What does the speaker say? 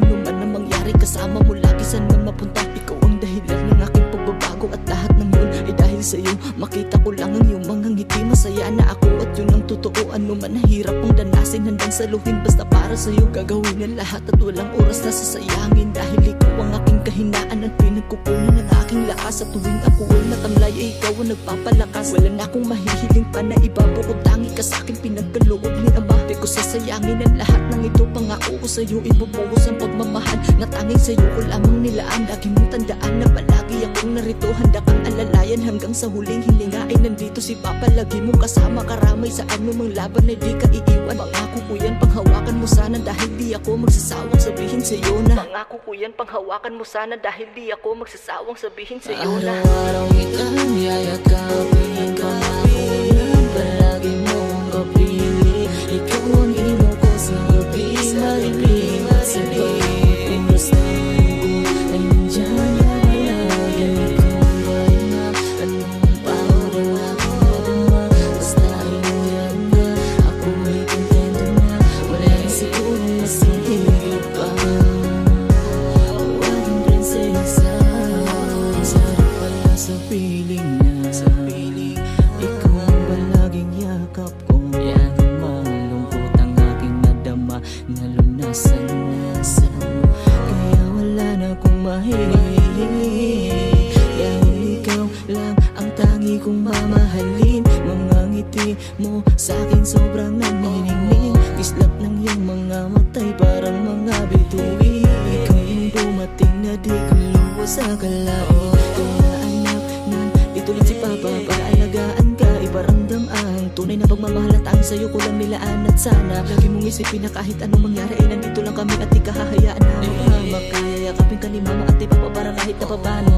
ano man ang mangyari, kasama mo lagi saan man mapunta. Ikaw ang dahilan ng aking pagbabago at lahat ng yun ay dahil sa'yo. Makita ko lang ang iyong mga ngiti, masaya na ako at yun ang totoo. Ano man ang hirap mong danasin, handang saluhin basta para sa'yo. Gagawin ang lahat at walang oras na sasayangin, dahil ikaw ang aking kahinaan at pinagkukunan ng aking lakas. Sa tuwing ako ay matamlay ay ikaw ang nagpapalakas. Wala na akong mahihiling pa na iba, bukod tangi ka sa'kin pinagkaloob ni Ama. Di ko sasayangin ang lahat ng ito, pangako ko sa'yo ibubuhos ang pagmamahal na tanging sa'yo ko lamang nilaan. Lagi mong tandaan na palagi akong narito, handa kang alalayan hanggang sa huling hininga ay nandito si Papa. Lagi mong kasama karamay sa anumang laban ay di ka iiwan. Pangako ko yan, panghawakan mo sana dahil di ako magsasawang sabihin sa'yo na. Pangako ko yan, panghawakan mo sana dahil di ako magsasawang sabihin sa'yo na. Araw-araw kitang yayakapin, kamakulan palagi mong kapili. Ikaw ang ino ko sa gabi, malilim sa bawat oras na ay nandyan na malayan. Ikaw ang pahinga, anong pagod ang aking nadama. Basta ay nandyan na, ako ay kontento na. Wala rin siguro mas hihigit pa. Awating prinsesa, sarap pala sa piling na, sa piling. Ikaw ang palaging yakap ko. Yan ang malungkot ang aking nadama, nalunasan na sa mo. Kaya wala na akong mahihiling, dahil ikaw lang ang tangi kong mamahalin. Mga ngiti mo sa'kin sobrang naniningning, kislap ng iyong mga matay parang mga bituin. Ikaw yung dumating na di ko luwas sa kalain. Kaya anak, nandito lang si Papa, paalagaan ka, iparamdam ang tunay na pagmamahal at ang sa'yo ko lang nilaan. At sana lagi mong isipin na kahit anong mangyari ay nandito lang kami at di ka hahayaan na maghamak. Kaya yakapin ka ni Mama at di pa para kahit na paano.